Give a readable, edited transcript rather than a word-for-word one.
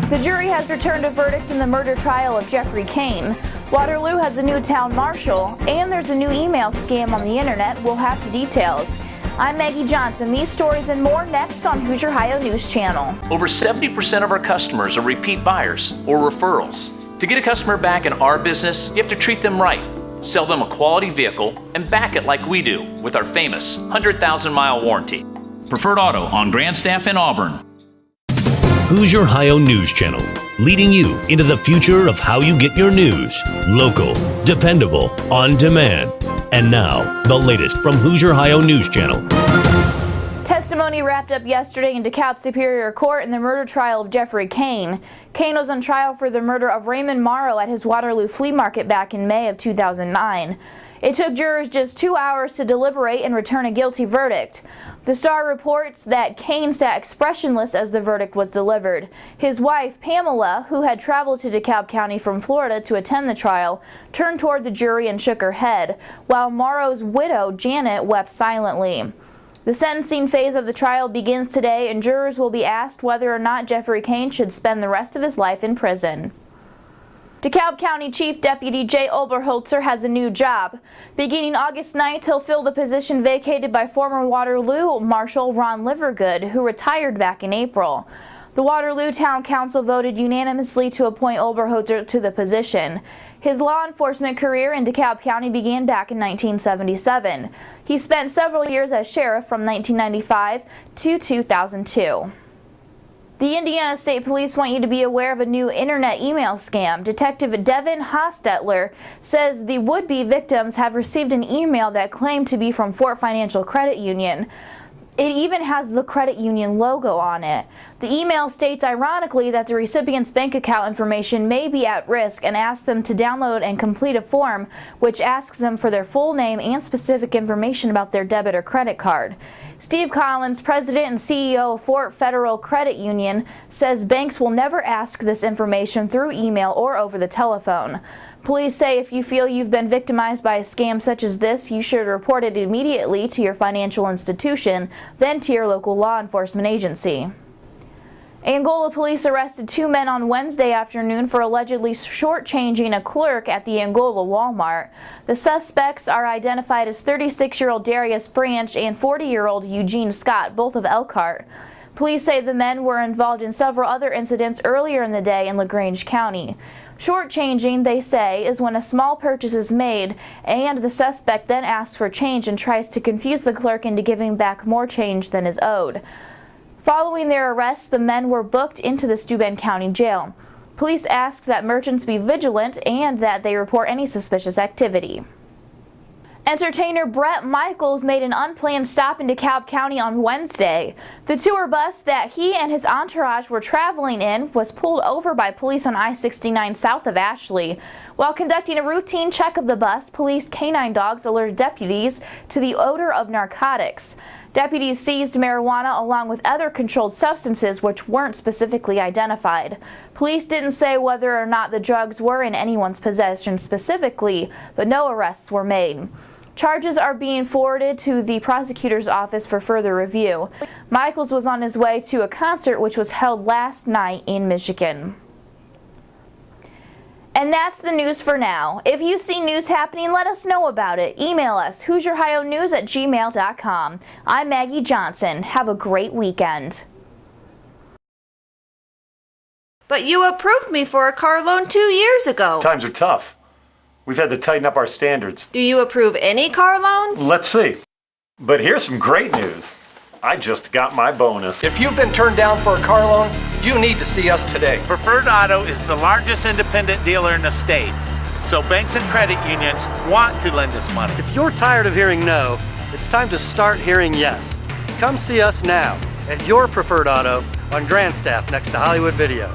The jury has returned a verdict in the murder trial of Jeffrey CAIN. Waterloo has a new town marshal, and there's a new email scam on the internet. We'll have the details. I'm Maggie Johnson. These stories and more next on Hoosier Ohio News Channel. Over 70% of our customers are repeat buyers or referrals. To get a customer back in our business, you have to treat them right, sell them a quality vehicle, and back it like we do with our famous 100,000-mile warranty. Preferred Auto on Grandstaff in Auburn. Hoosier Ohio News Channel, leading you into the future of how you get your news. Local, dependable, on demand. And now, the latest from Hoosier Ohio News Channel. Testimony wrapped up yesterday in DeKalb Superior Court in the murder trial of Jeffrey CAIN. CAIN was on trial for the murder of Raymond Morrow at his Waterloo flea market back in May of 2009. It took jurors just 2 hours to deliberate and return a guilty verdict. The Star reports that CAIN sat expressionless as the verdict was delivered. His wife, Pamela, who had traveled to DeKalb County from Florida to attend the trial, turned toward the jury and shook her head, while Morrow's widow, Janet, wept silently. The sentencing phase of the trial begins today, and jurors will be asked whether or not Jeffrey CAIN should spend the rest of his life in prison. DeKalb County Chief Deputy Jay Oberholtzer has a new job. Beginning August 9th, he'll fill the position vacated by former Waterloo Marshal Ron Livergood, who retired back in April. The Waterloo Town Council voted unanimously to appoint Oberholtzer to the position. His law enforcement career in DeKalb County began back in 1977. He spent several years as sheriff from 1995 to 2002. The Indiana State Police want you to be aware of a new internet email scam. Detective Devin Hostetler says the would-be victims have received an email that claimed to be from Fort Financial Credit Union. It even has the credit union logo on it. The email states ironically that the recipient's bank account information may be at risk and asks them to download and complete a form which asks them for their full name and specific information about their debit or credit card. Steve Collins, president and CEO of Fort Federal Credit Union, says banks will never ask this information through email or over the telephone. Police say if you feel you've been victimized by a scam such as this, you should report it immediately to your financial institution, then to your local law enforcement agency. Angola police arrested 2 men on Wednesday afternoon for allegedly shortchanging a clerk at the Angola Wal-Mart. The suspects are identified as 36-year-old Darius Branch and 40-year-old Eugene Scott, both of Elkhart. Police say the men were involved in several other incidents earlier in the day in LaGrange County. Shortchanging, they say, is when a small purchase is made and the suspect then asks for change and tries to confuse the clerk into giving back more change than is owed. Following their arrest, the men were booked into the Steuben County Jail. Police asked that merchants be vigilant and that they report any suspicious activity. Entertainer Bret Michaels made an unplanned stop in DeKalb County on Wednesday. The tour bus that he and his entourage were traveling in was pulled over by police on I-69 south of Ashley. While conducting a routine check of the bus, police canine dogs alerted deputies to the odor of narcotics. Deputies seized marijuana along with other controlled substances which weren't specifically identified. Police didn't say whether or not the drugs were in anyone's possession specifically, but no arrests were made. Charges are being forwarded to the prosecutor's office for further review. Michaels was on his way to a concert which was held last night in Michigan. And that's the news for now. If you see news happening, let us know about it. Email us, HoosierOhioNews@gmail.com. I'm Maggie Johnson. Have a great weekend. But you approved me for a car loan 2 years ago. Times are tough. We've had to tighten up our standards. Do you approve any car loans? Let's see. But here's some great news. I just got my bonus. If you've been turned down for a car loan, you need to see us today. Preferred Auto is the largest independent dealer in the state, so banks and credit unions want to lend us money. If you're tired of hearing no, it's time to start hearing yes. Come see us now at your Preferred Auto on Grandstaff next to Hollywood Video.